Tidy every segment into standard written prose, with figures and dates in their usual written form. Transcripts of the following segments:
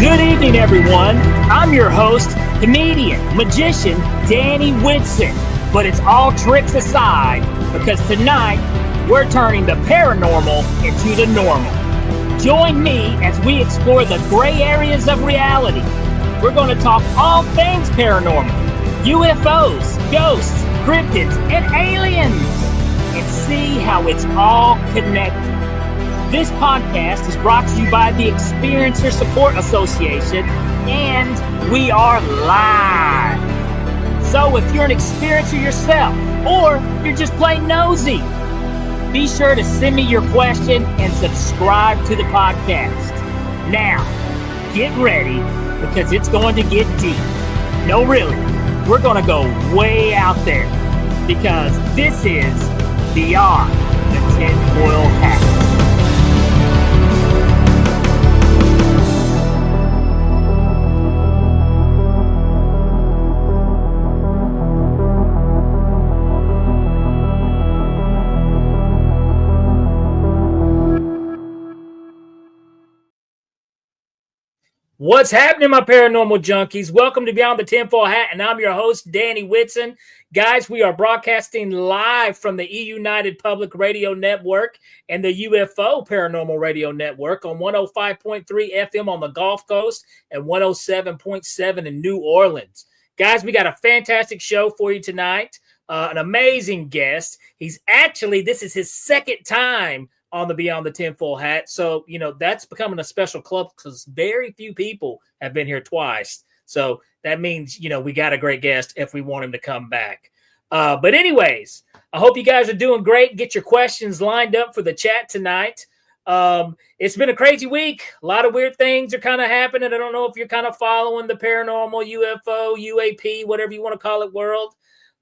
Good evening, everyone. I'm your host, comedian, magician, Danny Whitson. But it's all tricks aside, because tonight we're turning the paranormal into the normal. Join me as we explore the gray areas of reality. We're going to talk all things paranormal, UFOs, ghosts, cryptids, and aliens, and see how it's all connected. This podcast is brought to you by the Experiencer Support Association, and we are live. So if you're an experiencer yourself, or you're just plain nosy, be sure to send me your question and subscribe to the podcast. Now, get ready, because it's going to get deep. No, really, we're going to go way out there, because this is Beyond the Tinfoil Hat. What's happening, my paranormal junkies? Welcome to Beyond the Tinfoil Hat, and I'm your host, Danny Whitson. Guys, we are broadcasting live from the E-United Public Radio Network and the UFO Paranormal Radio Network on 105.3 FM on the Gulf Coast and 107.7 in New Orleans. Guys, we got a fantastic show for you tonight. An amazing guest. This is his second time on the Beyond the Tinfoil Hat. So, that's becoming a special club because very few people have been here twice. So that means, we got a great guest if we want him to come back. But anyways, I hope you guys are doing great. Get your questions lined up for the chat tonight. It's been a crazy week. A lot of weird things are kind of happening. I don't know if you're kind of following the paranormal, UFO, UAP, whatever you want to call it, world.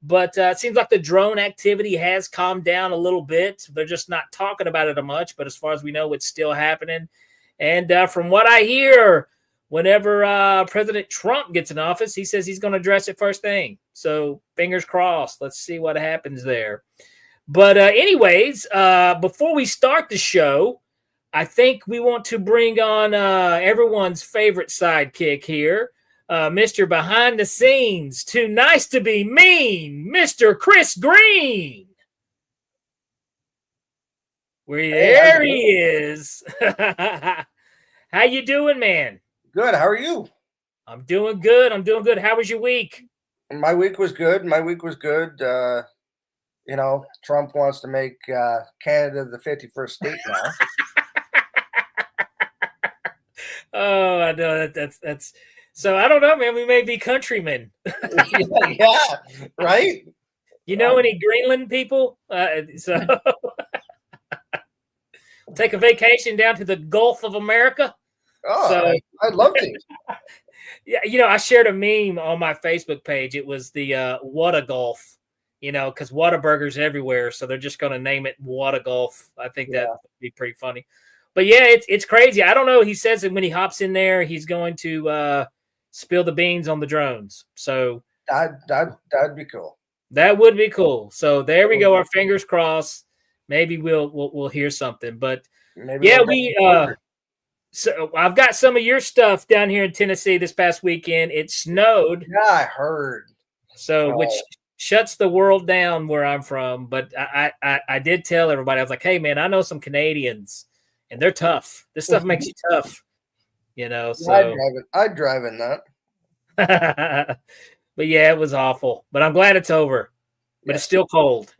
But it seems like the drone activity has calmed down a little bit. They're just not talking about it much. But as far as we know, it's still happening. And from what I hear, whenever President Trump gets in office, he says he's going to address it first thing. So fingers crossed. Let's see what happens there. But anyways, before we start the show, I think we want to bring on everyone's favorite sidekick here. Mr. Behind the Scenes, too nice to be mean, Mr. Chris Green. There he is. How you doing, man? Good. How are you? I'm doing good. How was your week? My week was good. Trump wants to make Canada the 51st state now. Oh, I know that's. So I don't know, man. We may be countrymen. yeah, right. Any Greenland people? So take a vacation down to the Gulf of America. Oh, so, I'd love to. Yeah, I shared a meme on my Facebook page. It was the What a Gulf. Because Whataburger's everywhere, so they're just going to name it What a Gulf. I think that would be pretty funny. But yeah, it's crazy. I don't know. He says that when he hops in there, he's going to spill the beans on the drones. So that'd be cool. That would be cool. So there we go. Our fingers crossed. Maybe we'll hear something. But so I've got some of your stuff down here in Tennessee this past weekend. It snowed. Yeah, I heard. So which shuts the world down where I'm from. But I did tell everybody, I was like, hey man, I know some Canadians and they're tough. This stuff makes you tough. So I'd drive in that. But yeah, it was awful. But I'm glad it's over. But It's still cold.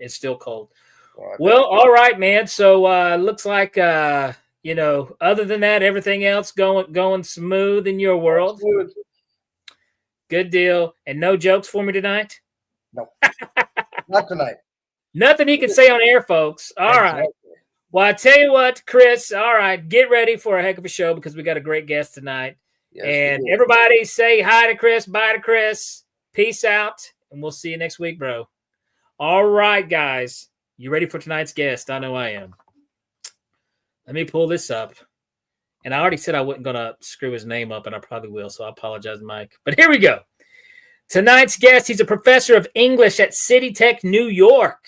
Well, all right, man. So looks like other than that, everything else going smooth in your world. Good deal. And no jokes for me tonight? No. Not tonight. Nothing he can say on air, folks. All right. Well, I tell you what, Chris, all right, get ready for a heck of a show because we got a great guest tonight. Yes, and everybody say hi to Chris, bye to Chris, peace out, and we'll see you next week, bro. All right, guys, you ready for tonight's guest? I know I am. Let me pull this up. And I already said I wasn't going to screw his name up, and I probably will, so I apologize, Mike. But here we go. Tonight's guest, he's a professor of English at City Tech, New York.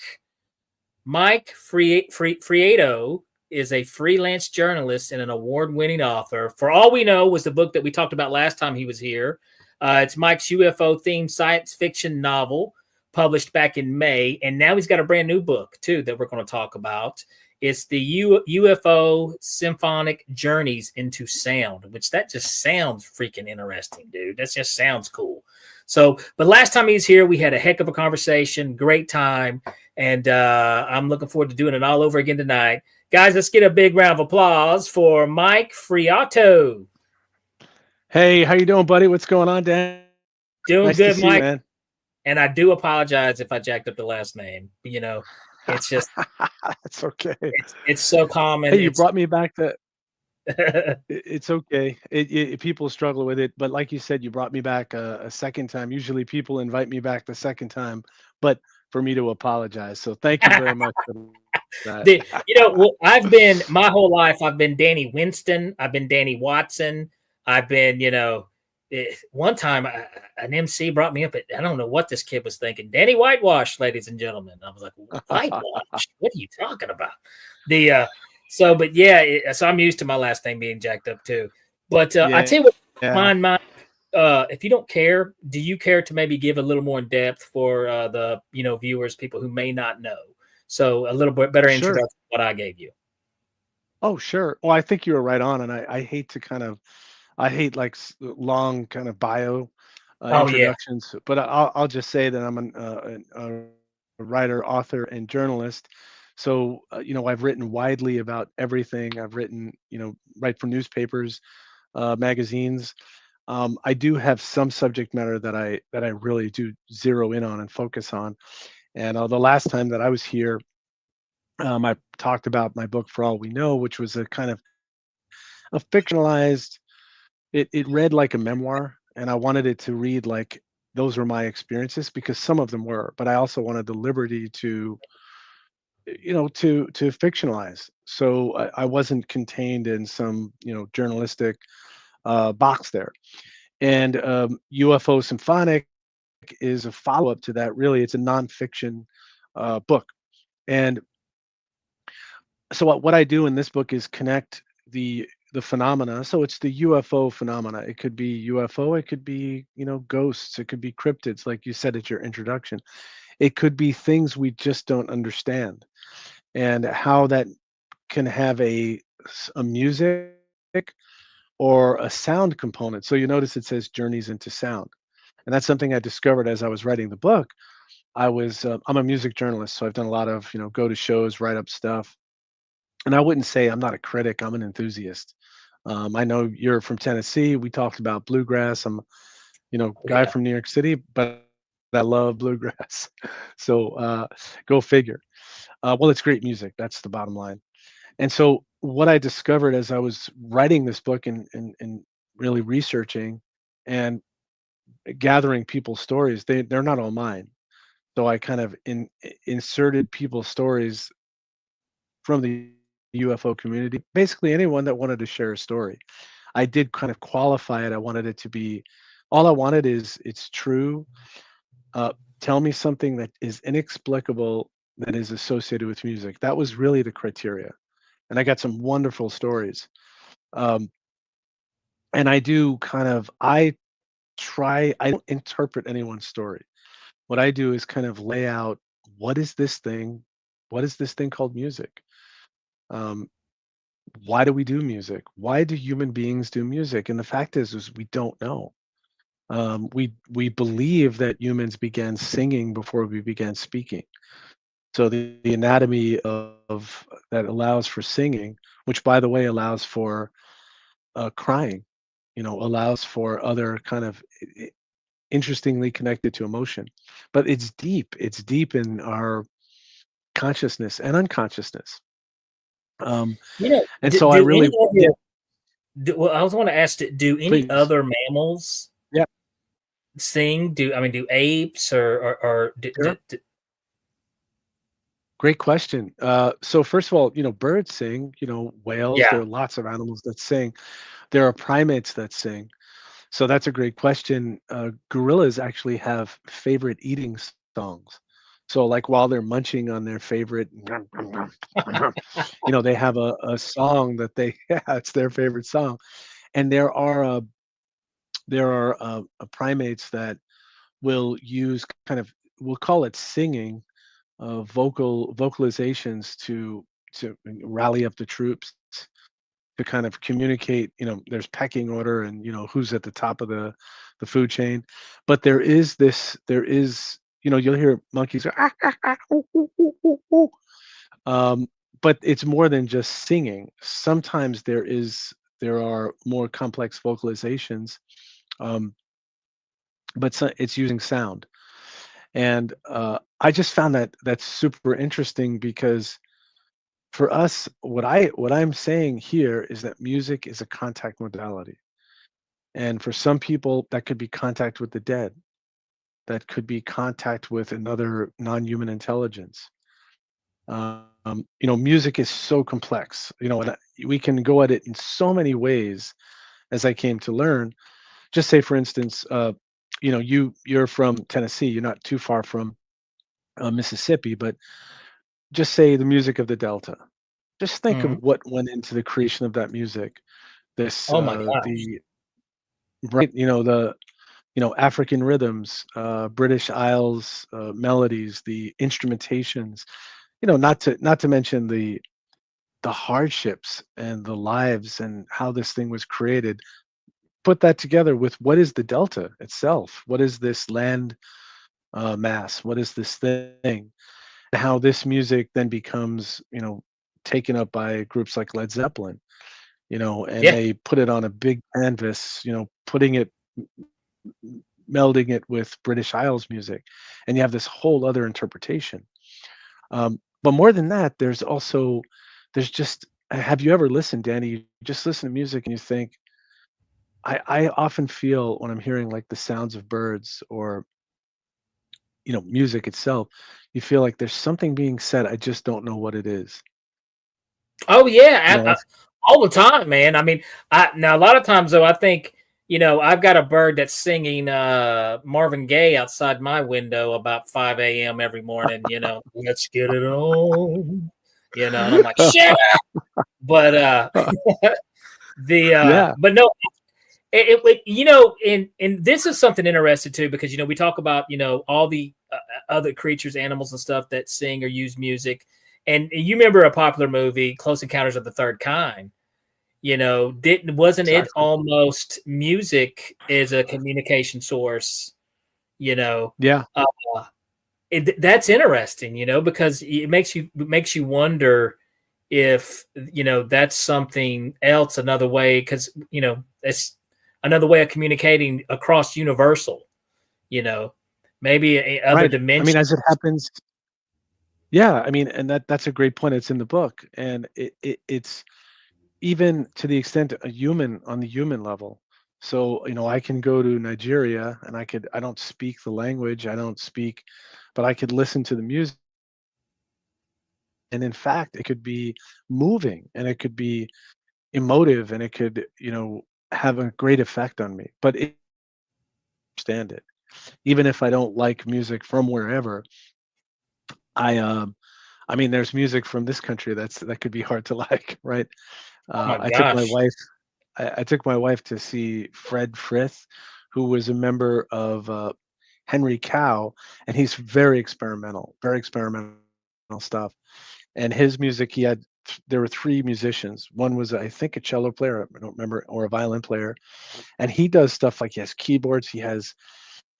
Mike Fiorito is a freelance journalist and an award-winning author. For All We Know was the book that we talked about last time he was here. It's Mike's UFO-themed science fiction novel published back in May, and now he's got a brand new book too that we're going to talk about. It's the UFO Symphonic-Journeys into Sound, which that just sounds freaking interesting, dude. That just sounds cool. So, but last time he was here, we had a heck of a conversation, great time, and I'm looking forward to doing it all over again tonight. Guys, let's get a big round of applause for Mike Fiorito. Hey, how you doing, buddy? What's going on, Dan? Doing Nice good, to see Mike. you, man. And I do apologize if I jacked up the last name. You know, it's just It's okay. it's so common. Hey, you brought me back to. It's okay. People struggle with it, but like you said, you brought me back a second time. Usually, people invite me back the second time, but for me to apologize. So thank you very much for that. I've been my whole life. I've been Danny Winston. I've been Danny Watson. I've been, one time an MC brought me up. I don't know what this kid was thinking. Danny Whitewash, ladies and gentlemen. I was like, whitewash? What are you talking about? So I'm used to my last name being jacked up too. But I tell you what, mine. If you don't care, do you care to maybe give a little more in depth for the viewers, people who may not know? So a little bit better introduction to what I gave you. Oh, sure. Well, I think you were right on, and I hate like long kind of bio introductions, but I'll just say that I'm a writer, author, and journalist. So I've written widely about everything. I've written, write for newspapers, magazines. I do have some subject matter that I really do zero in on and focus on. And the last time that I was here, I talked about my book For All We Know, which was a kind of a fictionalized. It read like a memoir, and I wanted it to read like those were my experiences, because some of them were, but I also wanted the liberty to fictionalize. So I wasn't contained in some journalistic box there. And UFO Symphonic is a follow-up to that. Really, it's a nonfiction book. And so what I do in this book is connect the phenomena. So it's the UFO phenomena. It could be UFO, it could be ghosts, it could be cryptids, like you said at your introduction. It could be things we just don't understand, and how that can have a music or a sound component. So you notice it says journeys into sound, and that's something I discovered as I was writing the book. I'm a music journalist, so I've done a lot of go to shows, write up stuff. And I wouldn't say I'm not a critic, I'm an enthusiast. I know you're from Tennessee. We talked about bluegrass. I'm guy from New York City, but I love bluegrass. So go figure. Well, it's great music, that's the bottom line. And so what I discovered as I was writing this book and really researching and gathering people's stories, they're not all mine. So I kind of inserted people's stories from the UFO community, basically anyone that wanted to share a story. I did kind of qualify it. I wanted it to be, all I wanted is it's true. Tell me something that is inexplicable that is associated with music. That was really the criteria. And I got some wonderful stories. And I do I don't interpret anyone's story. What I do is kind of lay out, what is this thing? What is this thing called music? Why do we do music? Why do human beings do music? And the fact is we don't know. We believe that humans began singing before we began speaking. So the anatomy of that allows for singing, which by the way allows for crying, allows for other kind of interestingly connected to emotion. But it's deep. It's deep in our consciousness and unconsciousness. And so I really well, I was want to ask, do any please. other mammals sing? Do apes or Sure. Great question. So first of all, birds sing, whales, there are lots of animals that sing. There are primates that sing. So that's a great question. Gorillas actually have favorite eating songs. So like while they're munching on their favorite, they have a song that they yeah, it's their favorite song. And there are primates that will use kind of, we'll call it singing, vocalizations to rally up the troops, to kind of communicate. There's pecking order, and who's at the top of the food chain. But you'll hear monkeys go, "Ah, ah, ah, ooh, ooh, ooh, ooh, ooh." um, but it's more than just singing. Sometimes there are more complex vocalizations, um, but it's using sound. And I just found that that's super interesting, because for us, what I'm saying here is that music is a contact modality. And for some people, that could be contact with the dead. That could be contact with another non-human intelligence. Music is so complex, and we can go at it in so many ways, as I came to learn. Just say, for instance, you're from Tennessee. You're not too far from Mississippi, but just say the music of the Delta. Just think of Mhm. what went into the creation of that music. This Oh my gosh. the right, the African rhythms, British Isles melodies, the instrumentations. Not to mention the hardships and the lives and how this thing was created. Put that together with what is the Delta itself? What is this land mass? What is this thing? And how this music then becomes, taken up by groups like Led Zeppelin, and Yeah. they put it on a big canvas, putting it, melding it with British Isles music, and you have this whole other interpretation. But more than that, there's just, have you ever listened, Danny? You just listen to music and you think, I often feel when I'm hearing like the sounds of birds, or music itself, you feel like there's something being said. I just don't know what it is. Oh yeah, That's all the time, man. I mean, I now a lot of times though, I think I've got a bird that's singing Marvin Gaye outside my window about 5 a.m. every morning. Let's get it on. And I'm like, shit. But yeah, but no, and this is something interesting too, because we talk about all the other creatures, animals, and stuff that sing or use music. And you remember a popular movie, Close Encounters of the Third Kind? Didn't wasn't it exactly. almost music is a communication source? You know, Yeah, uh, that's interesting. Because it makes you wonder if that's something else, another way, because it's another way of communicating across universal. You know, maybe other right. I mean, dimensions. as it happens, yeah. I mean, and that's a great point. It's in the book, and it's even to the extent a human on the human level. So, I can go to Nigeria, and I don't speak the language, I don't speak, but I could listen to the music. And in fact, it could be moving, and it could be emotive, and it could, have a great effect on me. But it, understand it. Even if I don't like music from wherever, I I mean, there's music from this country that could be hard to like, right? Oh my I took my gosh. wife I took my wife to see Fred Frith, who was a member of Henry Cow, and he's very experimental stuff. And his music, there were three musicians. One was, I think, a cello player, I don't remember, or a violin player. And he does stuff like, he has keyboards, he has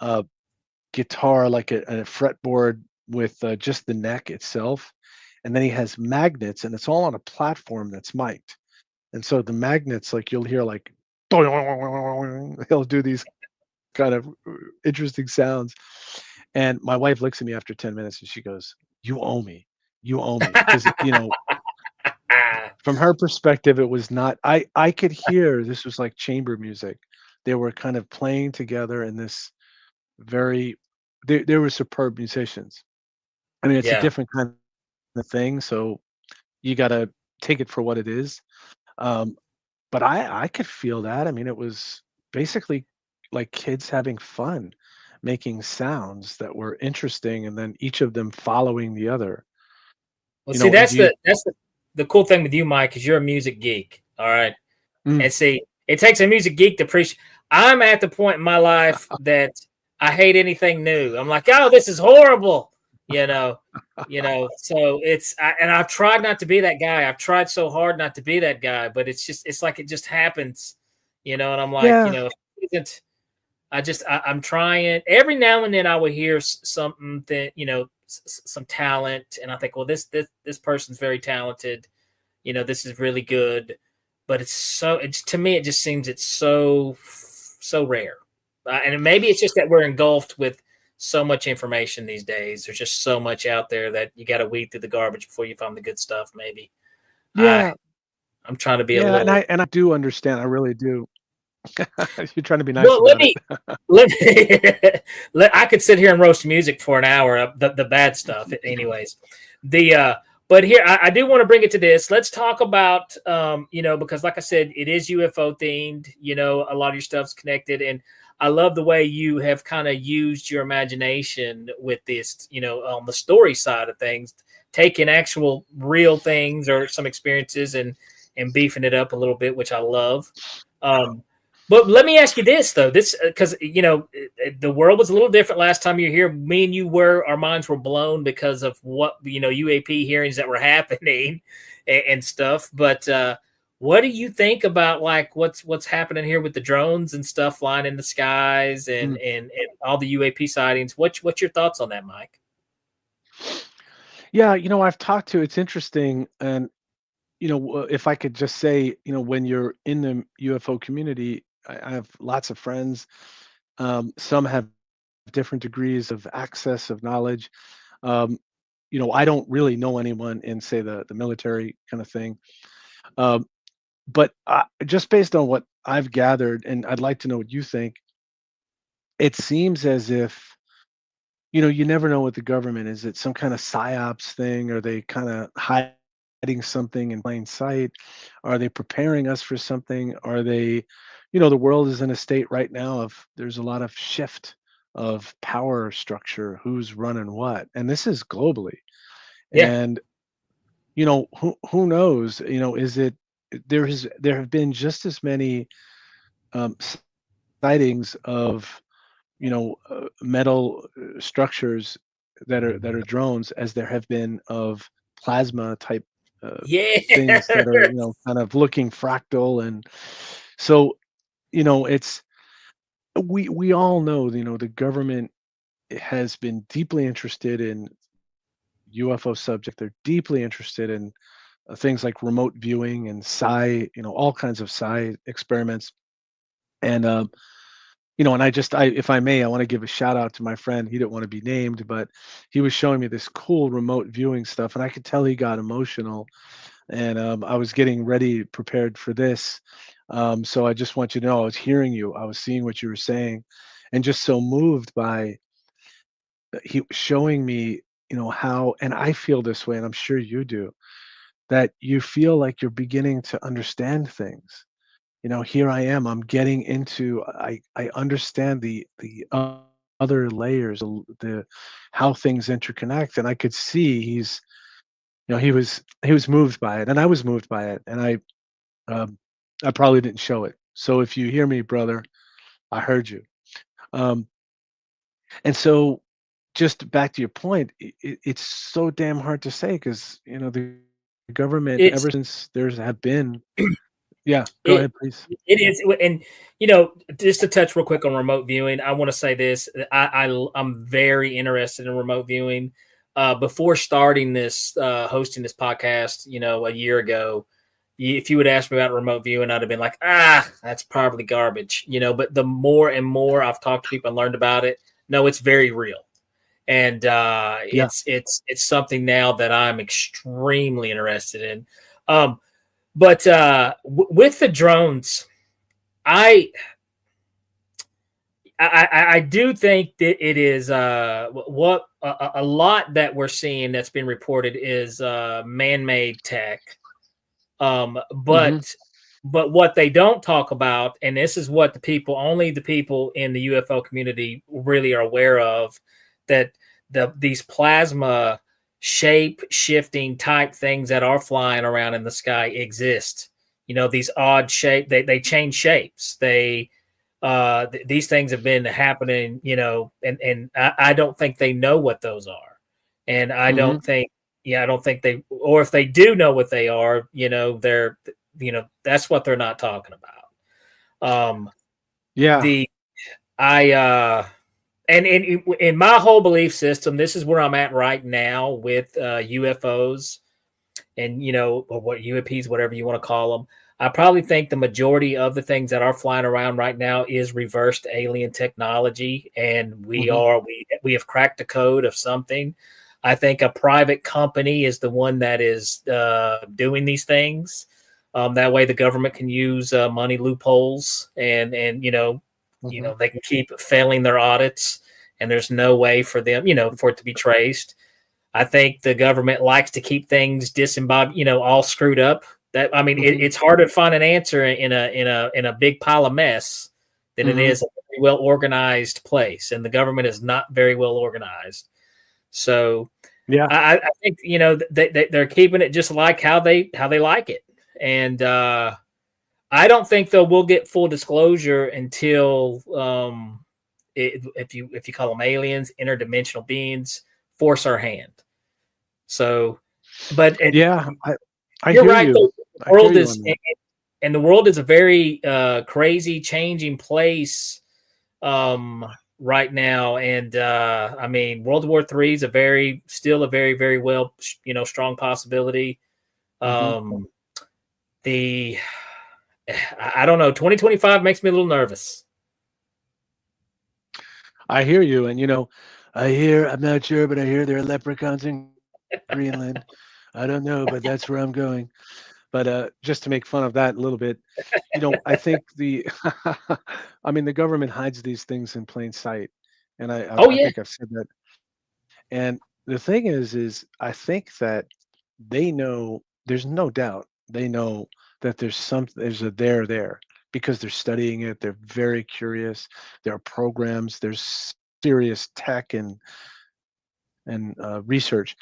a guitar, like a fretboard with just the neck itself. And then he has magnets, and it's all on a platform that's mic'd. And so the magnets, like you'll hear like, he'll do these kind of interesting sounds. And my wife looks at me after 10 minutes and she goes, "You owe me. You owe me." Because, from her perspective, it was not, I could hear this was like chamber music. They were kind of playing together in this very, they were superb musicians. I mean, it's a Yeah. different kind of thing. So you got to take it for what it is. Um, But I could feel that. I mean, it was basically like kids having fun, making sounds that were interesting, and then each of them following the other. Well, You see, know, and you that's the cool thing with you, Mike, is you're a music geek. All right. mm, And see, it takes a music geek to appreciate. I'm at the point in my life that I hate anything new. I'm like, oh, this is horrible. You know, So and I've tried not to be that guy. I've tried so hard not to be that guy, but it's like it just happens. And I'm like, yeah, if it isn't, I'm trying. Every now and then I will hear something that some talent, and I think, well, this person's very talented. This is really good, but it's to me it just seems it's so rare, and maybe it's just that we're engulfed with so much information these days. There's just so much out there that you got to weed through the garbage before you find the good stuff. Maybe I yeah, I'm trying to be a yeah, and little. I do understand. I really do. You're trying to be nice Well, let about it. me let me. I could sit here and roast music for an hour. The bad stuff, anyways. But here I do want to bring it to this. Let's talk about because like I said, it is UFO themed. A lot of your stuff's connected, and I love the way you have kind of used your imagination with this. On the story side of things, taking actual real things or some experiences and beefing it up a little bit, which I love. Um, but let me ask you this though, because the world was a little different last time you were here. Me and you our minds were blown because of what UAP hearings that were happening and stuff. But what do you think about like what's happening here with the drones and stuff flying in the skies and Mm. and, and all the UAP sightings? What's your thoughts on that, Mike? Yeah, I've talked to. It's interesting, and if I could just say, when you're in the UFO community, I have lots of friends. Some have different degrees of access of knowledge. Um, I don't really know anyone in, say, the military kind of thing. Um, but just based on what I've gathered, and I'd like to know what you think, it seems as if you never know what the government is. It some kind of psyops thing? Are they kind of hiding something in plain sight? Are they preparing us for something? Are they, the world is in a state right now of there's a lot of shift of power structure, who's running what, and this is globally. Yeah, And who knows? Is it there have been just as many um, sightings of metal structures that are drones as there have been of plasma type yeah. things that are kind of looking fractal. And so it's we all know the government has been deeply interested in UFO subject. They're deeply interested in things like remote viewing and psi, all kinds of psi experiments. And and if I may, I want to give a shout out to my friend. He didn't want to be named, but he was showing me this cool remote viewing stuff, and I could tell he got emotional. And I was getting ready, prepared for this. So I just want you to know, I was hearing you, I was seeing what you were saying, and just so moved by he was showing me, how, and I feel this way, and I'm sure you do, that you feel like you're beginning to understand things. Here I am, I'm getting into, I understand the other layers, the how things interconnect, and I could see he was moved by it, and I was moved by it, and um I probably didn't show it. So if you hear me, brother, I heard you. um and so, just back to your point, it's so damn hard to say because the government, it's ever since there's have been. Yeah, go it ahead, please. It is, and just to touch real quick on remote viewing, I want to say this: I'm very interested in remote viewing. Before starting this, hosting this podcast, a year ago, if you would ask me about remote viewing, I'd have been like, that's probably garbage, But the more and more I've talked to people and learned about it, no, it's very real, and Yeah. it's something now that I'm extremely interested in. But with the drones, I, I do think that it is what a lot that we're seeing that's been reported is man-made tech. Hmm. But But what they don't talk about, and this is what only the people in the UFO community really are aware of, that these plasma shape shifting type things that are flying around in the sky exist. These odd shape, they change shapes. These things have been happening, and I don't think they know what those are. And I don't think, I don't think or if they do know what they are, that's what they're not talking about. Yeah. And in my whole belief system, this is where I'm at right now with UFOs and, or what UAPs, whatever you want to call them. I probably think the majority of the things that are flying around right now is reversed alien technology, and we have cracked the code of something. I think a private company is the one that is doing these things. That way, the government can use money loopholes, and they can keep failing their audits, and there's no way for them, for it to be traced. I think the government likes to keep things disembodied, all screwed up. It's hard to find an answer in a big pile of mess than it is a very well organized place, and the government is not very well organized. So, yeah, I think they're keeping it just like how they like it, and I don't think though we'll get full disclosure until if you call them aliens, interdimensional beings, force our hand. So, but yeah, I you're hear right. you. The world is, and the world is a very crazy, changing place right now. And World War III is still a very, very well, strong possibility. I don't know. 2025 makes me a little nervous. I hear you, and I'm not sure, but I hear there are leprechauns in Greenland. I don't know, but that's where I'm going. But just to make fun of that a little bit, I think the government hides these things in plain sight, and I think I've said that. And the thing is I think that they know. There's no doubt they know that there's a there because they're studying it. They're very curious. There are programs. There's serious tech and research.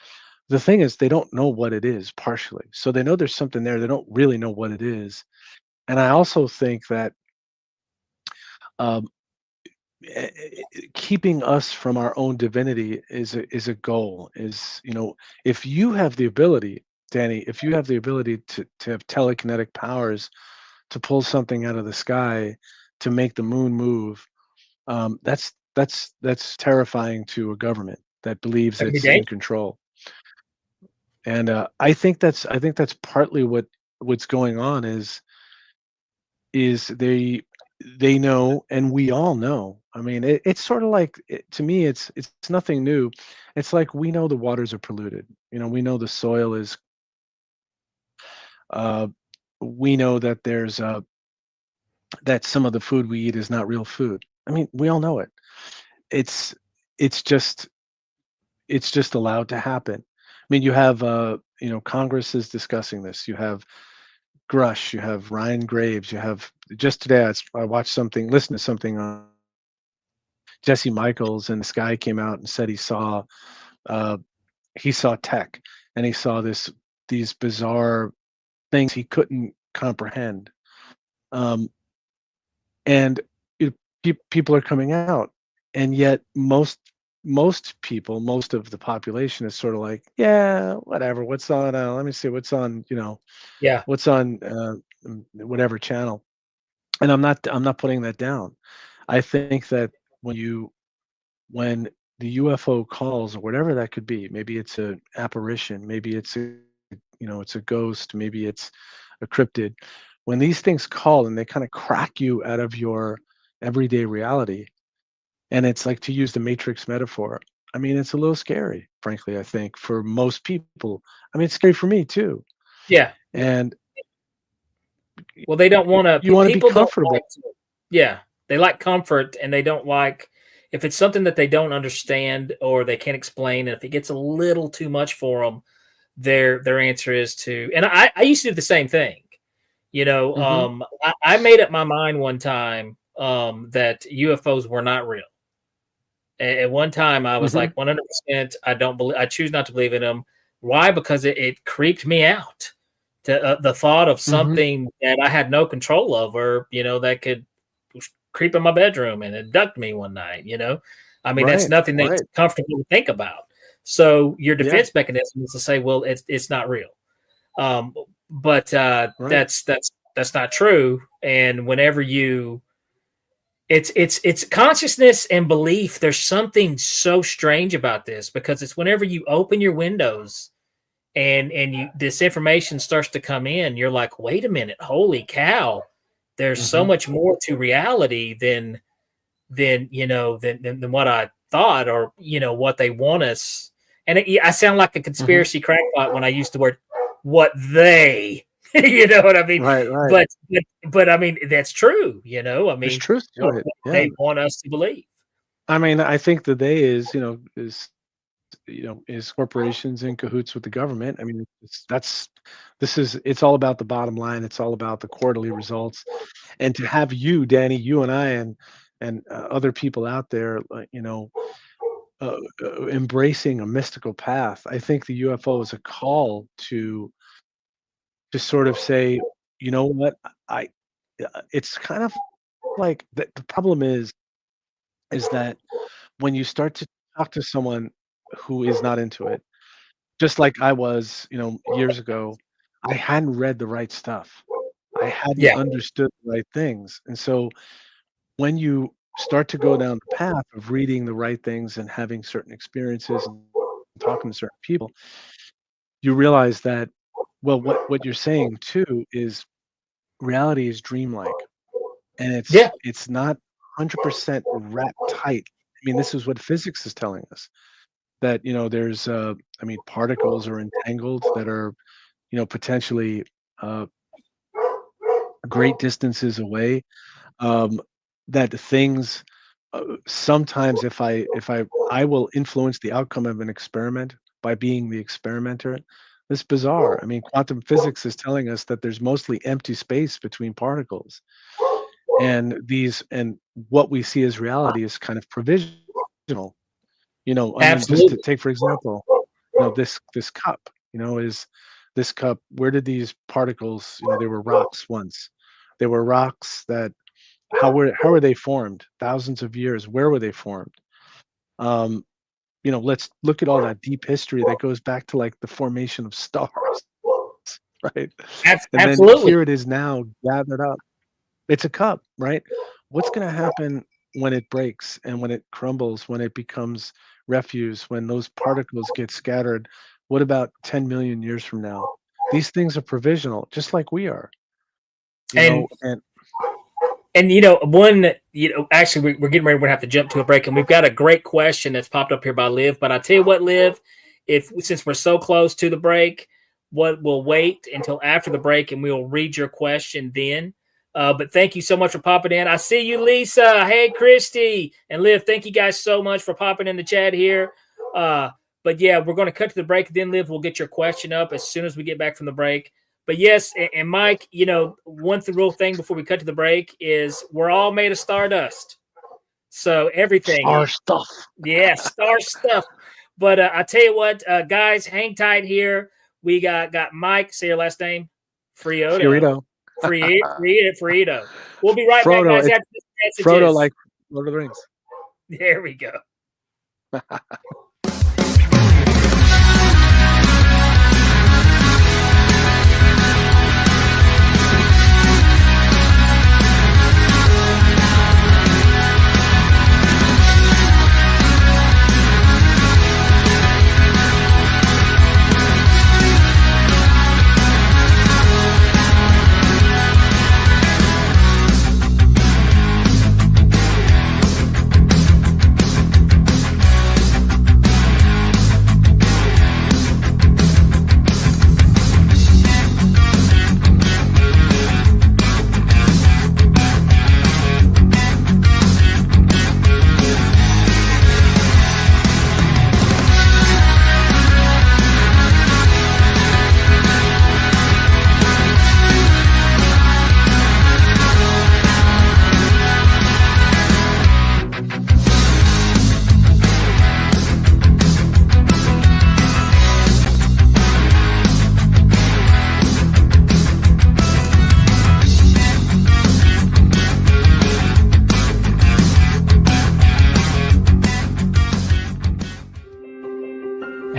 The thing is, they don't know what it is partially. So they know there's something there. They don't really know what it is. And I also think that um, keeping us from our own divinity is a goal. If you have the ability, Danny, if you have the ability to have telekinetic powers to pull something out of the sky to make the moon move, that's terrifying to a government that believes it's in control. And I think that's partly what's going on is they know, and we all know. I mean, it's sort of like to me, it's nothing new. It's like we know the waters are polluted. We know the soil is. Uh, we know that there's that some of the food we eat is not real food. I mean, we all know it. It's it's just it's just allowed to happen. I mean, you have Congress is discussing this. You have Grush, you have Ryan Graves, you have just today I watched something, listened to something on Jesse Michaels, and this guy came out and said uh, he saw tech, and he saw these bizarre things he couldn't comprehend, um, and people are coming out, and yet most people, most of the population is sort of like, yeah, whatever. What's on? Let me see what's on. What's on whatever channel. And I'm not putting that down. I think that when the UFO calls or whatever that could be, maybe it's an apparition, maybe it's a ghost, maybe it's a cryptid. When these things call and they kind of crack you out of your everyday reality, and it's like, to use the Matrix metaphor, I mean, it's a little scary, frankly, I think, for most people. I mean, it's scary for me too. Yeah. And well, they don't want to. you want to be People don't comfortable. they like comfort, and they don't like if it's something that they don't understand or they can't explain. And if it gets a little too much for them, their answer is to. And I used to do the same thing. I made up my mind one time that UFOs were not real. At one time, I was like 100%. I choose not to believe in them. Why? Because it creeped me out. The thought of something that I had no control over, that could creep in my bedroom and abduct me one night. That's nothing that's comfortable to think about. So your defense mechanism is to say, well, it's not real. But that's not true. And whenever it's consciousness and belief. There's something so strange about this, because it's whenever you open your windows and this information starts to come in, you're like, wait a minute, holy cow, there's so much more to reality than what I thought, or what they want us. And I sound like a conspiracy crackpot when I use the word what they. You know what I mean? Right. But I mean, that's true. There's truth to it. They want us to believe. I mean, I think the they is corporations in cahoots with the government. I mean, it's all about the bottom line. It's all about the quarterly results. And to have you, Danny, you and I, and other people out there, embracing a mystical path, I think the UFO is a call to sort of say, you know what, it's kind of like the problem is that when you start to talk to someone who is not into it, just like I was, years ago, I hadn't read the right stuff. I hadn't understood the right things. And so when you start to go down the path of reading the right things and having certain experiences and talking to certain people, you realize that, well, what you're saying too is reality is dreamlike, and it's not 100% wrapped tight. I mean, this is what physics is telling us, that there's particles are entangled that are potentially great distances away. That things sometimes, if I will influence the outcome of an experiment by being the experimenter. It's bizarre. I mean, quantum physics is telling us that there's mostly empty space between particles, and what we see as reality is kind of provisional. I mean, just to take for example, this cup. Is this cup? Where did these particles? They were rocks once. They were rocks that. How were they formed? Thousands of years. Where were they formed? Let's look at all that deep history that goes back to like the formation of stars, right? And absolutely. Then here it is now gathered up. It's a cup, right? What's going to happen when it breaks and when it crumbles, when it becomes refuse, when those particles get scattered? What about 10 million years from now? These things are provisional, just like we are. Actually, we're getting ready. We're gonna have to jump to a break, and we've got a great question that's popped up here by Liv. But I tell you what, Liv, since we're so close to the break, we'll wait until after the break, and we'll read your question then. But thank you so much for popping in. I see you, Lisa. Hey, Christy and Liv. Thank you guys so much for popping in the chat here. But yeah, we're going to cut to the break. Then, Liv, we'll get your question up as soon as we get back from the break. But yes, and Mike, one real thing before we cut to the break is we're all made of stardust. So everything. Star stuff. Yeah, star stuff. But I tell you what, guys, hang tight here. We got Mike. Say your last name. Fiorito. Fiorito. We'll be right back, guys. After this message. Frodo, like Lord of the Rings. There we go.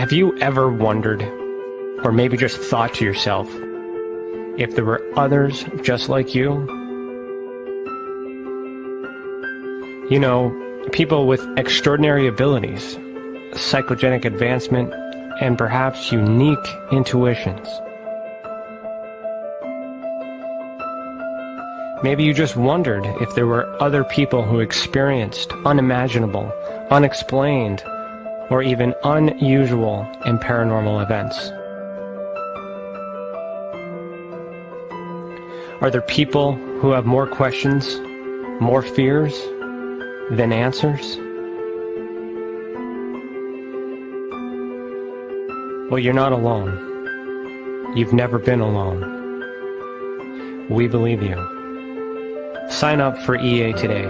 Have you ever wondered, or maybe just thought to yourself, if there were others just like you? You know, people with extraordinary abilities, psychogenic advancement, and perhaps unique intuitions. Maybe you just wondered if there were other people who experienced unimaginable, unexplained, or even unusual and paranormal events. Are there people who have more questions, more fears than answers? Well, you're not alone. You've never been alone. We believe you. Sign up for EA today.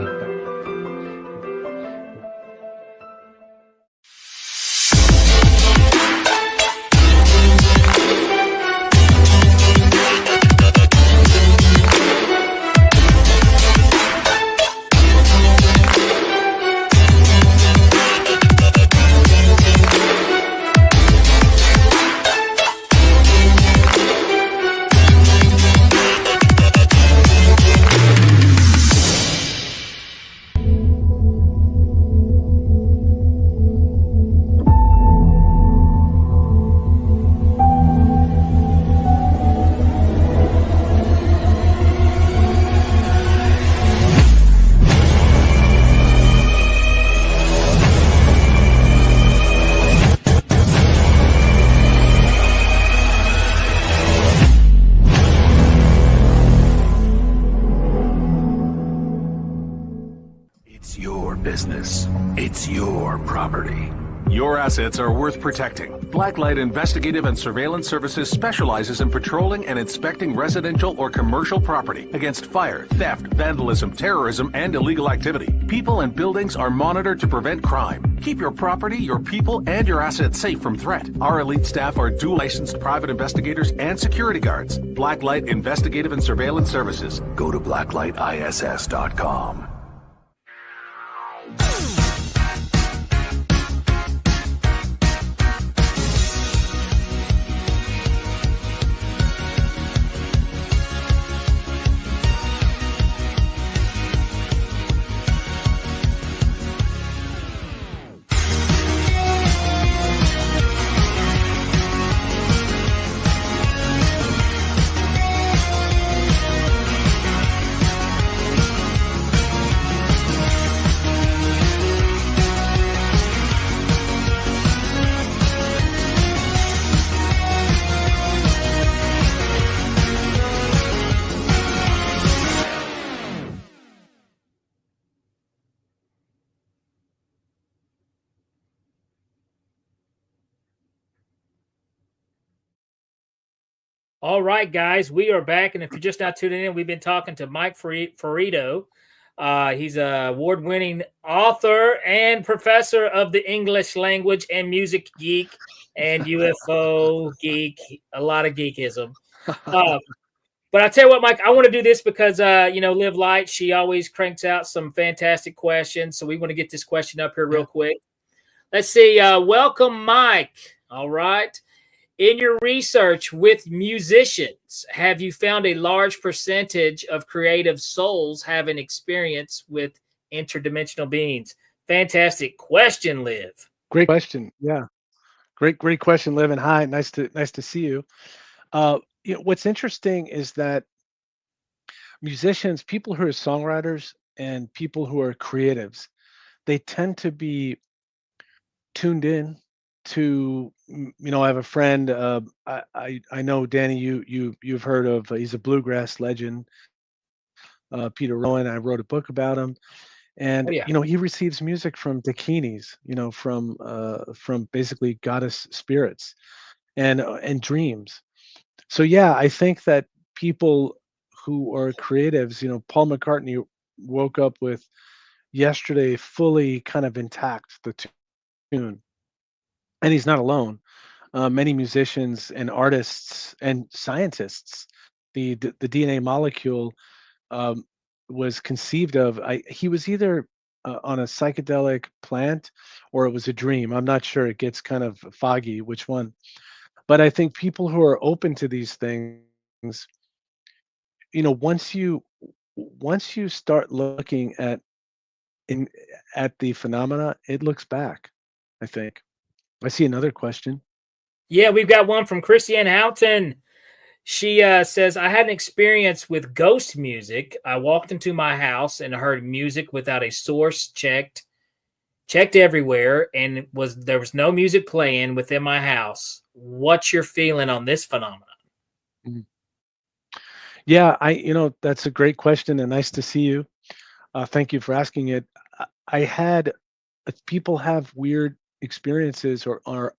Business. It's your property. Your assets are worth protecting. Blacklight Investigative and Surveillance Services specializes in patrolling and inspecting residential or commercial property against fire, theft, vandalism, terrorism, and illegal activity. People and buildings are monitored to prevent crime. Keep your property, your people, and your assets safe from threat. Our elite staff are dual licensed private investigators and security guards. Blacklight Investigative and Surveillance Services. Go to blacklightiss.com. All right, guys, we are back. And if you're just now tuning in, we've been talking to Mike Fiorito. He's an award-winning author and professor of the English language and music geek and UFO geek, a lot of geekism. But I tell you what, Mike, I want to do this because, Liv Light, she always cranks out some fantastic questions. So we want to get this question up here real quick. Let's see. Welcome, Mike. All right. In your research with musicians, have you found a large percentage of creative souls having experience with interdimensional beings? Fantastic question, Liv. Great question. Yeah. Great question, Liv. And hi, nice to see you. What's interesting is that musicians, people who are songwriters and people who are creatives, they tend to be tuned in to, I have a friend, I know, Danny, you've heard of, he's a bluegrass legend, Peter Rowan. I wrote a book about him, and he receives music from dakinis, from basically goddess spirits and dreams. So yeah, I think that people who are creatives, Paul McCartney woke up with Yesterday fully kind of intact, the tune. And he's not alone. Many musicians and artists and scientists, the DNA molecule was conceived of. He was either on a psychedelic plant or it was a dream. I'm not sure. It gets kind of foggy which one. But I think people who are open to these things, once you start looking in at the phenomena, it looks back, I think. I see another question. Yeah, we've got one from Christiane Houghton. She says, I had an experience with ghost music. I walked into my house and heard music without a source, checked everywhere, and there was no music playing within my house. What's your feeling on this phenomenon? Mhm. Yeah, that's a great question and nice to see you. Thank you for asking it. I had people have weird experiences or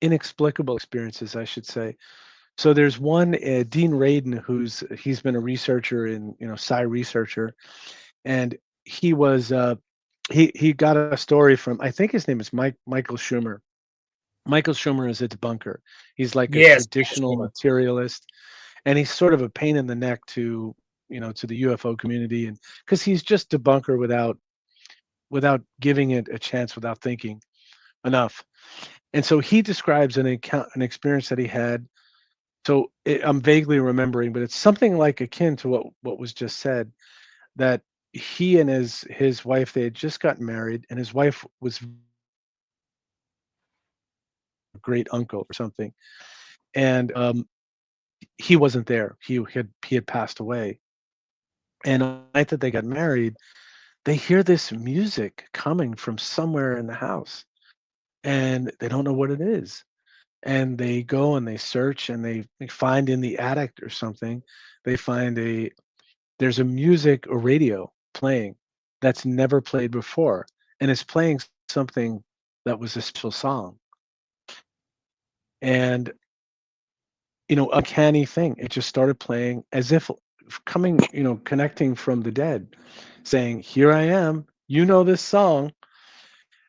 inexplicable experiences, I should say. So there's one Dean Radin, he's been a researcher in psi researcher, and he was he got a story from, I think his name is Michael Schumer. Michael Schumer is a debunker. He's like a Yes, traditional sure. materialist, and he's sort of a pain in the neck to the UFO community, and because he's just debunker without giving it a chance, without thinking enough. And so he describes an experience that he had. So I'm vaguely remembering, but it's something like akin to what was just said. That he and his wife, they had just gotten married, and his wife was a great uncle or something, and he wasn't there. He had passed away. And on the night that they got married, they hear this music coming from somewhere in the house, and they don't know what it is. And they go and they search, and they find in the attic or something, they find there's a radio playing that's never played before, and it's playing something that was a special song. And uncanny thing, it just started playing as if coming, connecting from the dead, saying, "Here I am, this song."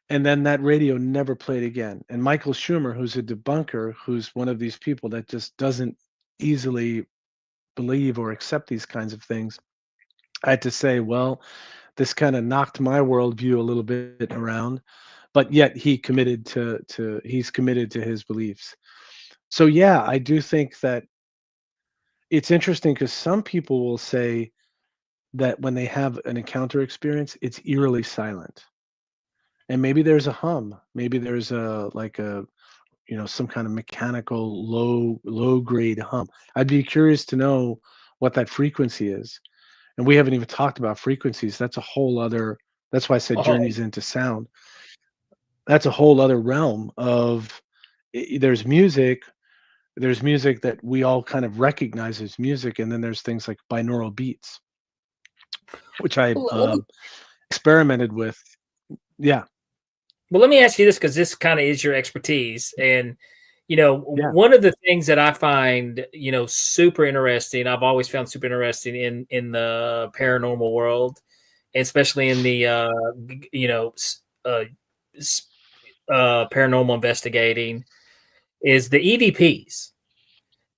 And then that radio never played again. And Michael Schumer, who's a debunker, who's one of these people that just doesn't easily believe or accept these kinds of things, I had to say, well, this kind of knocked my worldview a little bit around, but yet he's committed to his beliefs. So yeah, I do think that it's interesting because some people will say that when they have an encounter experience, it's eerily silent. And maybe there's a hum, maybe there's some kind of mechanical low grade hum. I'd be curious to know what that frequency is. And we haven't even talked about frequencies. That's why I said Oh, journeys into sound. That's a whole other realm of there's music that we all kind of recognize as music, and then there's things like binaural beats, which I let me experimented with. Yeah, Well, let me ask you this because this kind of is your expertise. And, yeah. one of the things that I find, super interesting, I've always found super interesting in the paranormal world, especially in the, paranormal investigating, is the EVPs.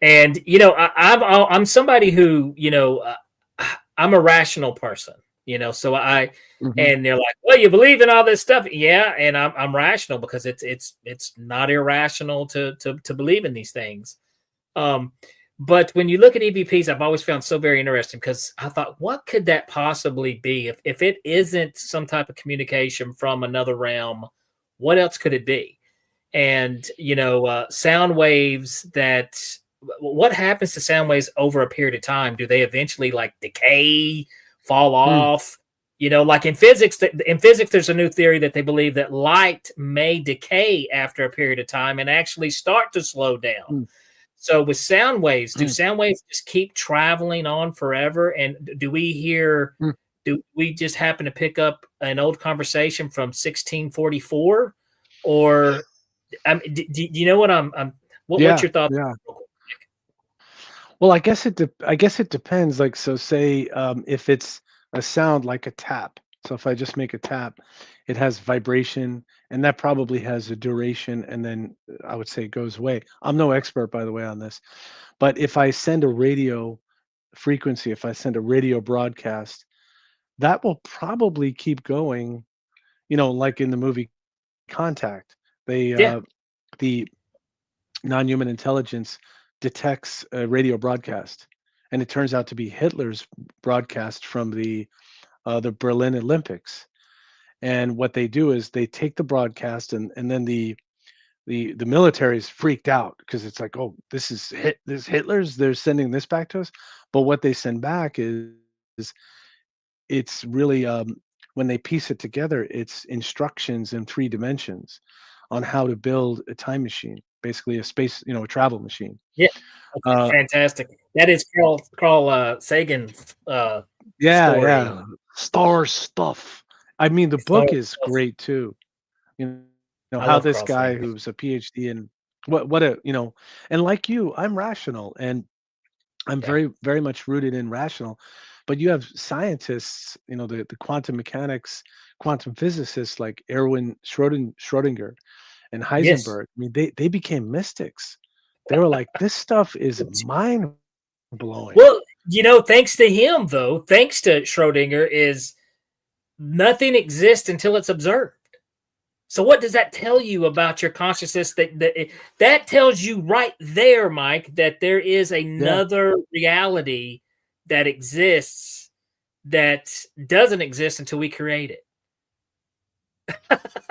And, I'm somebody who, I'm a rational person, so Mhm. and they're like, well, you believe in all this stuff. Yeah. And I'm rational because it's not irrational to believe in these things. Um, but when you look at EVPs, I've always found so very interesting because I thought, what could that possibly be? If it isn't some type of communication from another realm, what else could it be? And, sound waves what happens to sound waves over a period of time? Do they eventually like decay, fall Mm, off? Like in physics, there's a new theory that they believe that light may decay after a period of time and actually start to slow down. mm, So with sound waves, do mm, sound waves just keep traveling on forever? And mm. do we just happen to pick up an old conversation from 1644? Or do you know what what's Yeah, your thought? yeah. Well, I guess it depends. Like, so say if it's a sound like a tap. So if I just make a tap, it has vibration, and that probably has a duration, and then I would say it goes away. I'm no expert, by the way, on this, but if I send a radio frequency, if I send a radio broadcast, that will probably keep going, like in the movie Contact. They Yeah. the non-human intelligence detects a radio broadcast, and it turns out to be Hitler's broadcast from the Berlin Olympics. And what they do is they take the broadcast, and then the military is freaked out because it's like, oh, this Hitler's, they're sending this back to us. But what they send back is it's really, when they piece it together, it's instructions in 3 dimensions on how to build a time machine, basically a space, a travel machine. Yeah. Okay, Uh, fantastic. That is Carl Sagan's yeah, story. yeah, star stuff. I mean, the Star book is stuff. great too. I How love this Carl guy Sagan. who's a PhD in what a and like you, I'm rational, and I'm Yeah. very, very much rooted in rational. But you have scientists, the quantum mechanics, quantum physicists like Erwin Schrodinger and Yes. Heisenberg. I mean, they became mystics. They were like, this stuff is mind blowing. Well, thanks to him, though, thanks to Schrodinger, is nothing exists until it's observed. So what does that tell you about your consciousness? That tells you right there, Mike, that there is Yeah, another reality that exists that doesn't exist until we create it. So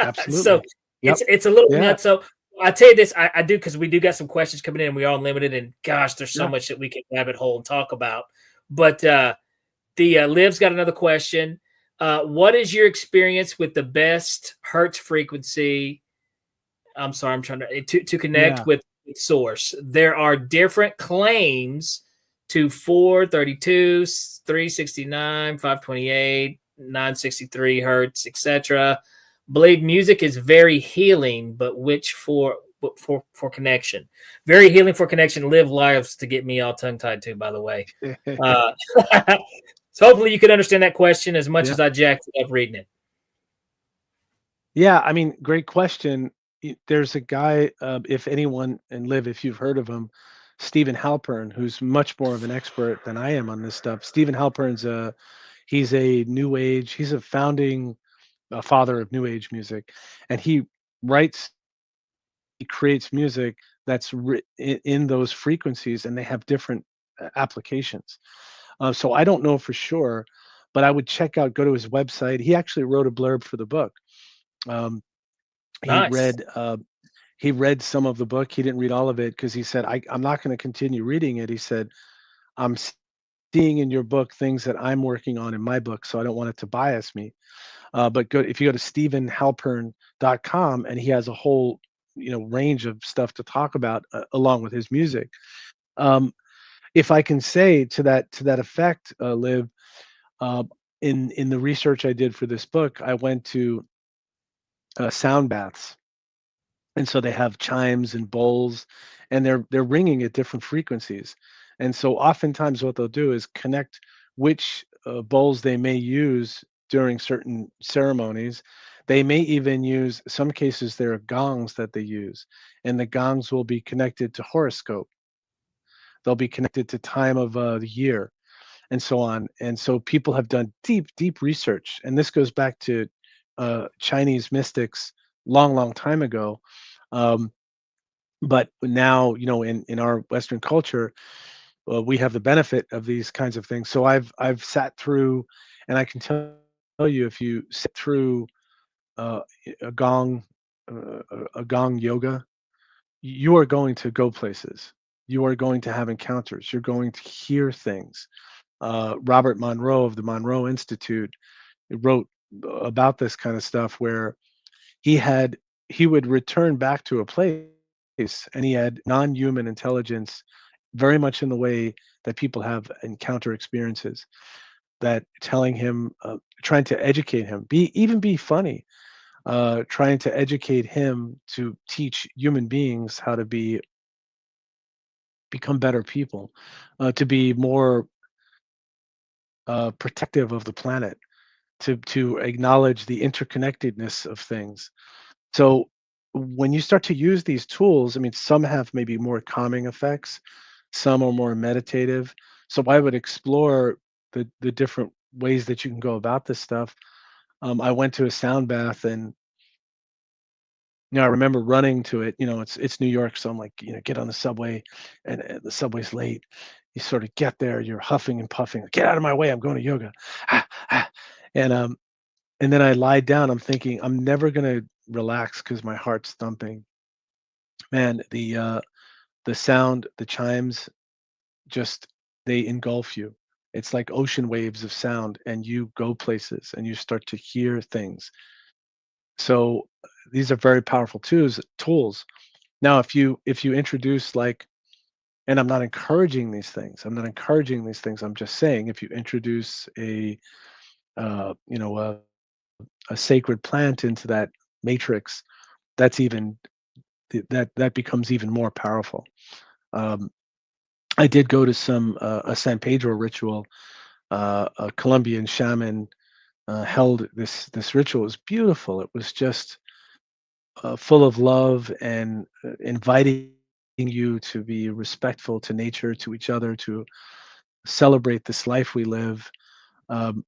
absolutely. Yep. it's a little Yeah. nuts. So I tell you this, I do, because we do got some questions coming in. And we are unlimited, and gosh, there's so Yeah. much that we can rabbit hole and talk about. But Liv's got another question. What is your experience with the best Hertz frequency? I'm sorry, I'm trying to connect Yeah. with source. There are different claims to 432, 369, 528, 963 hertz, etc. Believe music is very healing, but which for connection? Very healing for connection. Live lives to get me all tongue tied too. By the way, uh, so hopefully you can understand that question as much Yeah. as I jacked it up reading it. Yeah, I mean, great question. There's a guy, if anyone, and Liv, if you've heard of him, Stephen Halpern, who's much more of an expert than I am on this stuff. Stephen Halpern's he's a new age, he's a founding father of new age music, and writes, he creates music that's in those frequencies, and they have different applications. So I don't know for sure, but I would go to his website. He actually wrote a blurb for the book. Um, he Nice. read he read some of the book. He didn't read all of it because he said, I'm not going to continue reading it. He said, I'm seeing in your book things that I'm working on in my book, so I don't want it to bias me. But if you go to stephenhalpern.com, and he has a whole range of stuff to talk about along with his music. If I can say to that effect, Liv, uh, in the research I did for this book, I went to sound baths, and so they have chimes and bowls, and they're ringing at different frequencies. And so oftentimes what they'll do is connect which bowls they may use during certain ceremonies. They may even use, some cases there are gongs that they use, and the gongs will be connected to horoscope. They'll be connected to time of the year, and so on. And so people have done deep, deep research, and this goes back to Chinese mystics long, long time ago. Um, but now, in our Western culture, we have the benefit of these kinds of things. So I've sat through, and I can tell you, if you sit through uh, a gong a gong yoga, you are going to go places. You are going to have encounters. You're going to hear things. Robert Monroe of the Monroe Institute wrote about this kind of stuff, where he had he would return back to a place, and he had non-human intelligence, very much in the way that people have encounter experiences, that telling him, trying to educate him, be funny, trying to educate him to teach human beings how to become better people, to be more protective of the planet, to acknowledge the interconnectedness of things. So when you start to use these tools, I mean, some have maybe more calming effects, some are more meditative. So I would explore the different ways that you can go about this stuff. I went to a sound bath, and I remember running to it. It's New York, so I'm like, get on the subway, and the subway's late. You sort of get there, you're huffing and puffing. Get out of my way! I'm going to yoga. Ah, ah. And then I lied down. I'm thinking I'm never gonna relax because my heart's thumping. Man, the sound, the chimes, just they engulf you. It's like ocean waves of sound, and you go places, and you start to hear things. So these are very powerful tools. Now, if you introduce, like, and I'm not encouraging these things. I'm not encouraging these things. I'm just saying, if you introduce uh, you know a, a sacred plant into that matrix, that's even that becomes even more powerful. Um, I did go to a San Pedro ritual. A Colombian shaman held this ritual. It was beautiful. It was just full of love and inviting you to be respectful to nature, to each other, to celebrate this life we live. Um,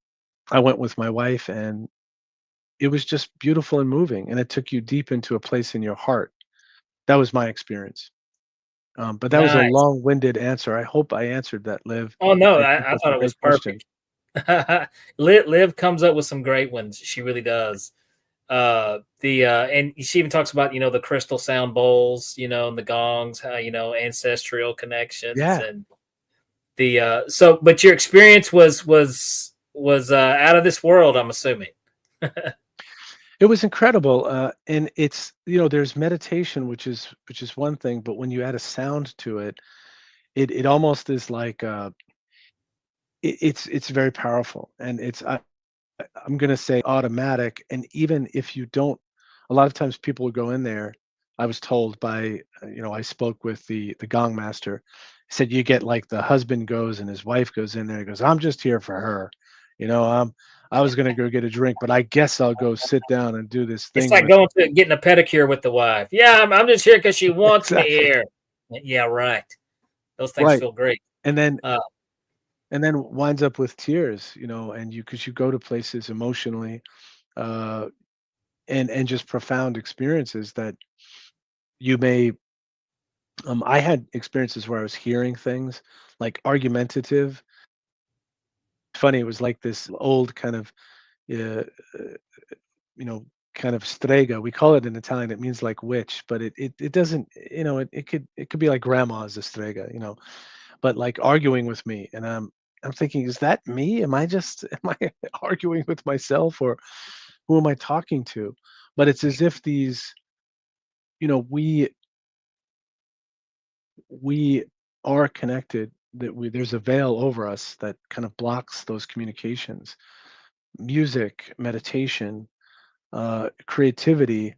I went with my wife, and it was just beautiful and moving, and it took you deep into a place in your heart. That was my experience. But that was a Nice. long-winded answer. I hope I answered that, Liv. Oh no, I think I that's thought a it was great question. perfect. Liv comes up with some great ones. She really does. The and she even talks about the crystal sound bowls, and the gongs, ancestral connections, Yeah. and the so. But your experience was out of this world, I'm assuming. It was incredible, and there's meditation, which is one thing, but when you add a sound to it, it almost is like it's very powerful, and I'm gonna say automatic. And even if you don't, a lot of times people will go in there. I was told by I spoke with the gong master. He said you get, like, the husband goes and his wife goes in there. He goes, I'm just here for her. I was gonna go get a drink, but I guess I'll go sit down and do this It's thing like with going to getting a pedicure with the wife. Yeah, I'm just here because she wants me exactly here. Yeah, right. Those things right. feel great. And then Uh, winds up with tears, and because you go to places emotionally, uh, and just profound experiences that you may. I had experiences where I was hearing things like argumentative. Funny, it was like this old kind of, uh, uh, you know, kind of strega. We call it in Italian. It means like witch, but it doesn't. It could be like grandma's a strega, but like arguing with me, and I'm thinking, is that me? Am I arguing with myself, or who am I talking to? But it's as if these, we are connected, that there's a veil over us that kind of blocks those communications. Music, meditation, creativity,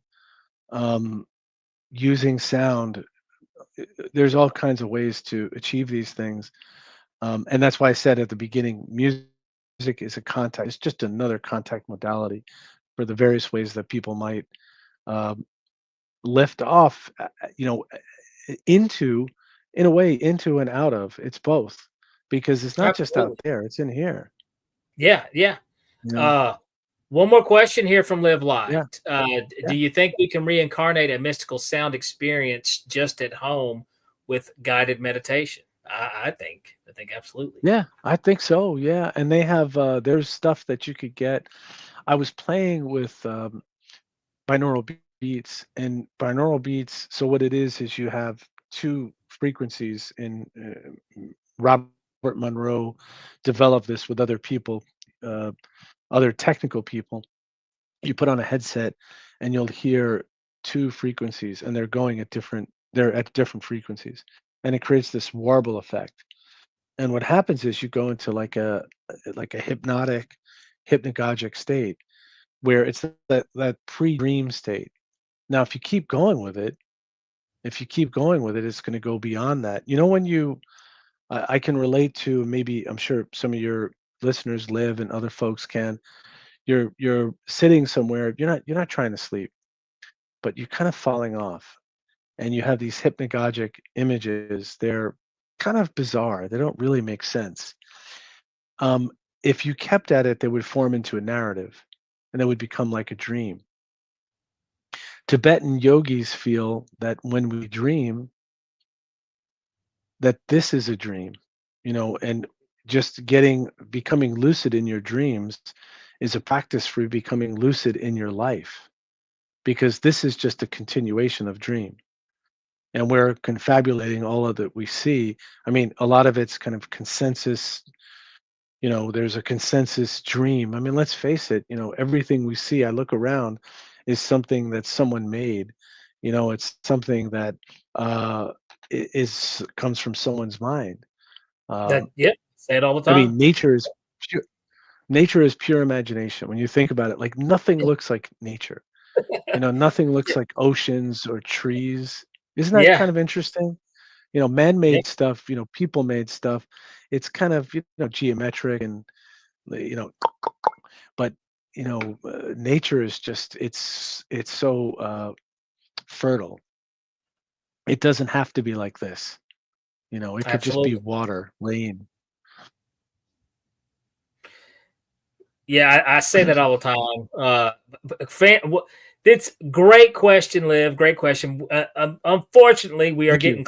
um, using sound. There's all kinds of ways to achieve these things. And that's why I said at the beginning, music is a contact. It's just another contact modality for the various ways that people might um, lift off, into, in a way, into and out of. It's both, because it's not just out Absolutely. there; it's in here. Yeah, yeah. You know? Uh, one more question here from Live Yeah, Light. yeah, Do you think we can reincarnate a mystical sound experience just at home with guided meditation? I think absolutely. yeah. I think so. Yeah, and they have. There's stuff that you could get. I was playing with binaural beats, and binaural beats. So what it is you have two frequencies in. Robert Monroe developed this with other people, uh, other technical people. You put on a headset, and you'll hear two frequencies, and they're at different frequencies, and it creates this warble effect. And what happens is you go into like a hypnagogic state, where it's that pre-dream state. Now, if you keep going with it, it's going to go beyond that. When I can relate to, maybe I'm sure some of your listeners live, and other folks can. You're sitting somewhere. You're not trying to sleep, but you're kind of falling off, and you have these hypnagogic images. They're kind of bizarre. They don't really make sense. if you kept at it, they would form into a narrative, and it would become like a dream. Tibetan yogis feel that when we dream, that this is a dream, and just becoming lucid in your dreams is a practice for becoming lucid in your life, because this is just a continuation of dream. And we're confabulating all of that we see. I mean, a lot of it's kind of consensus. There's a consensus dream. I mean, let's face it, everything we see, I look around, is something that someone made. It's something that comes from someone's mind. That, yep, say it all the I time. mean, nature is pure imagination. When you think about it, like nothing looks like nature. Nothing looks like oceans or trees. Isn't that Yeah, kind of interesting? yeah, Man-made stuff, people-made stuff. It's kind of, geometric and, you know, but nature is just it's so fertile. It doesn't have to be like this. It could just be absolutely. water, rain. Yeah, I say that all the time. It's great question, Liv. Great question. Unfortunately, we are Thank you. getting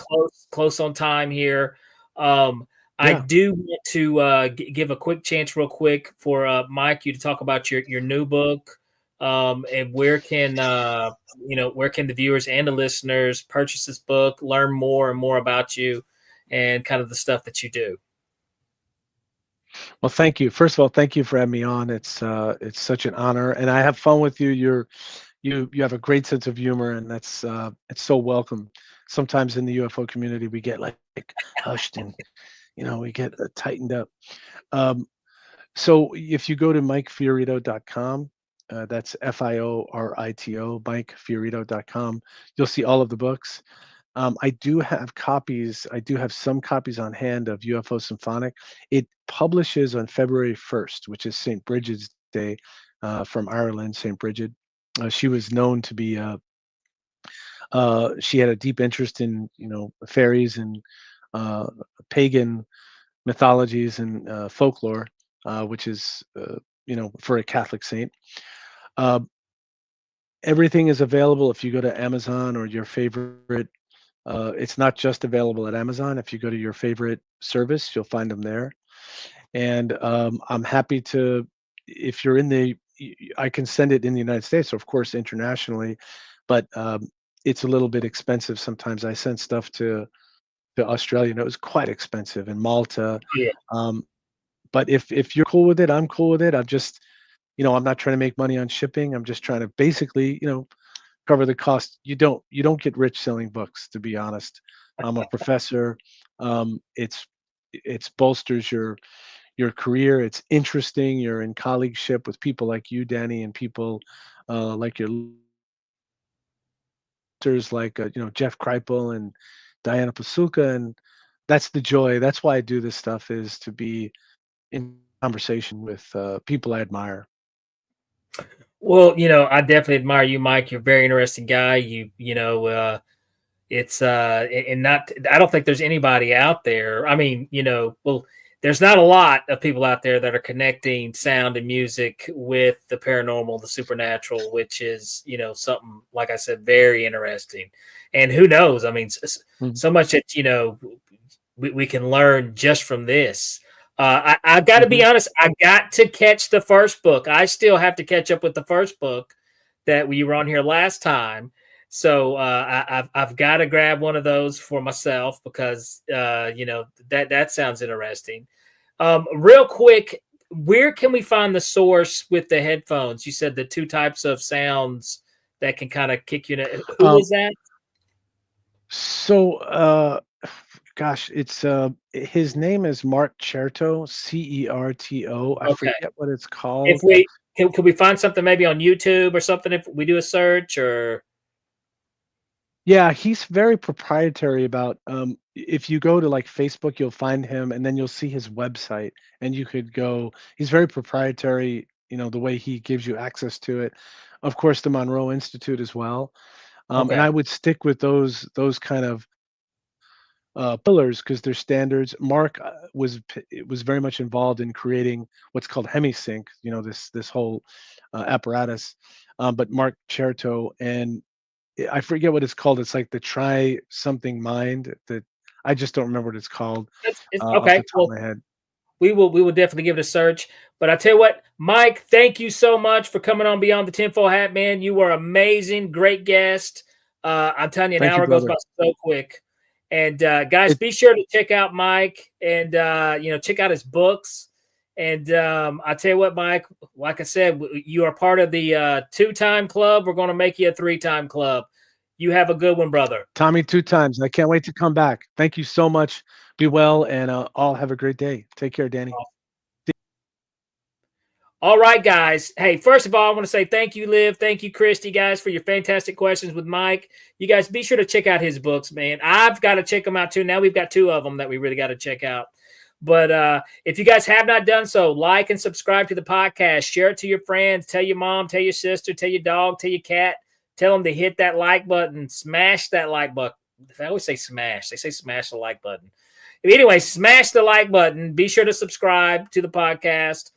close on time here. I Yeah. do want to give a quick chance, real quick, for Mike, you to talk about your new book, and where can the viewers and the listeners purchase this book, learn more and more about you, and kind of the stuff that you do. Well, thank you. First of all, thank you for having me on. It's such an honor, and I have fun with you. You have a great sense of humor, and that's it's so welcome. Sometimes in the UFO community, we get like hushed and we get tightened up. Um, so if you go to MikeFiorito.com, that's Fiorito, MikeFiorito.com, you'll see all of the books. I do have copies. I do have some copies on hand of UFO Symphonic. It publishes on February 1st, which is St. Bridget's Day, from Ireland, St. Bridget. She was known to be. She had a deep interest in fairies and uh, pagan mythologies and folklore, which is for a Catholic saint. Uh, Everything is available if you go to Amazon or your favorite. It's not just available at Amazon. If you go to your favorite service, you'll find them there. And I'm happy to, if you're in I can send it in the United States, of course, internationally, but it's a little bit expensive sometimes. I sent stuff to Australia, and it was quite expensive, and Malta. Yeah. Um, but if you're cool with it, I'm cool with it. I'm just, I'm not trying to make money on shipping. I'm just trying to basically, cover the cost. You don't get rich selling books, to be honest. I'm a professor. It's bolsters your career. It's interesting. You're in colleagueship with people like you, Danny, and people like your listeners, like Jeff Kripal and Diana Pasulka, and that's the joy. That's why I do this stuff, is to be in conversation with people I admire. Well, I definitely admire you, Mike. You're a very interesting guy. It's and not, I don't think there's anybody out there. I mean, well, there's not a lot of people out there that are connecting sound and music with the paranormal, the supernatural, which is, something, like I said, very interesting. And who knows? I mean, Mm. so much that, we can learn just from this. I've got to be Mhm. honest. I got to catch the first book. I still have to catch up with the first book that we were on here last time. So I've got to grab one of those for myself, because that sounds interesting. Real quick, where can we find the source with the headphones? You said the two types of sounds that can kind of kick you in. Who Um, is that? so, gosh, it's his name is Mark Certo, Certo. I Okay. forget what it's If called. we can we find something maybe on YouTube or something if we do a search, or Yeah, he's very proprietary about if you go to like Facebook, you'll find him and then you'll see his website and you could go. He's very proprietary, the way he gives you access to it. Of course, the Monroe Institute as well. And okay. I would stick with those kind of pillars because they're standards. Mark was very much involved in creating what's called hemisync, this whole apparatus. But Mark Cherto, and I forget what it's called. It's like the try something mind. That I just don't remember what it's called. It's off okay. the top of my head. We will definitely give it a search. But I tell you what, Mike, thank you so much for coming on Beyond the Tinfoil Hat, man. You were amazing, great guest. I'm telling you, an hour goes by so quick. And guys, be sure to check out Mike and check out his books. And I tell you what, Mike, like I said, you are part of the 2-time club. We're going to make you a 3-time club. You have a good one, brother. Tommy, 2 times. I can't wait to come back. Thank you so much. Be well, and all have a great day. Take care, Danny. All right, guys. Hey, first of all, I want to say thank you, Liv. Thank you, Christy, guys, for your fantastic questions with Mike. You guys be sure to check out his books, man. I've got to check them out, too. Now we've got 2 of them that we really got to check out. But if you guys have not done so, like and subscribe to the podcast. Share it to your friends. Tell your mom, tell your sister, tell your dog, tell your cat. Tell them to hit that like button. Smash that like button. I always say smash. They say smash the like button. Anyway, smash the like button. Be sure to subscribe to the podcast.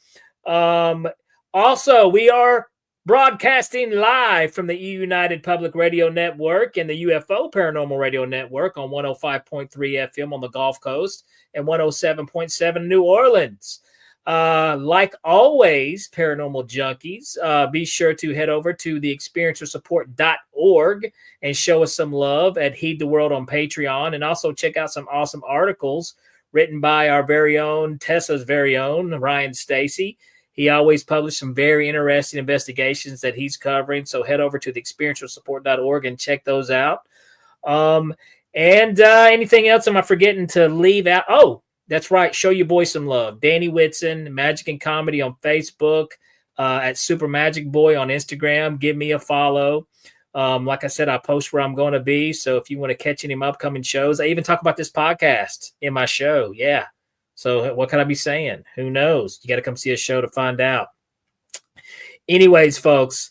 Also, we are broadcasting live from the EU United Public Radio Network and the UFO Paranormal Radio Network on 105.3 FM on the Gulf Coast and 107.7 New Orleans. Like always, paranormal junkies, be sure to head over to the experiencersupport.org and show us some love at Heed the World on Patreon, and also check out some awesome articles written by our very own, TESA's very own, Ryan Stacy. He always publishes some very interesting investigations that he's covering, so head over to the experiencersupport.org and check those out. Anything else am I forgetting to leave out? Oh, that's right. Show your boy some love. Danny Whitson, Magic and Comedy on Facebook, at Super Magic Boy on Instagram. Give me a follow. Like I said, I post where I'm going to be. So if you want to catch any of my upcoming shows, I even talk about this podcast in my show. Yeah. So what can I be saying? Who knows? You got to come see a show to find out. Anyways, folks,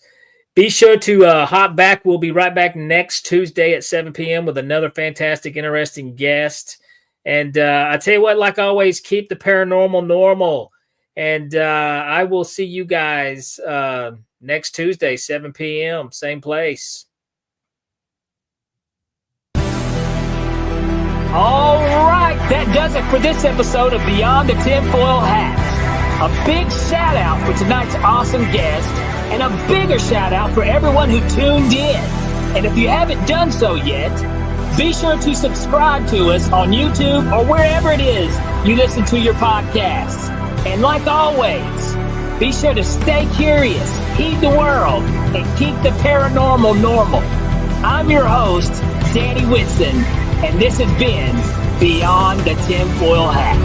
be sure to hop back. We'll be right back next Tuesday at 7 p.m. with another fantastic, interesting guest. And I tell you what, like always, keep the paranormal normal. And I will see you guys next Tuesday, 7 p.m., same place. All right, that does it for this episode of Beyond the Tinfoil Hat. A big shout out for tonight's awesome guest, and a bigger shout out for everyone who tuned in. And if you haven't done so yet, be sure to subscribe to us on YouTube or wherever it is you listen to your podcasts. And like always, be sure to stay curious, heed the world, and keep the paranormal normal. I'm your host, Danny Whitson, and this has been Beyond the Tinfoil Hat.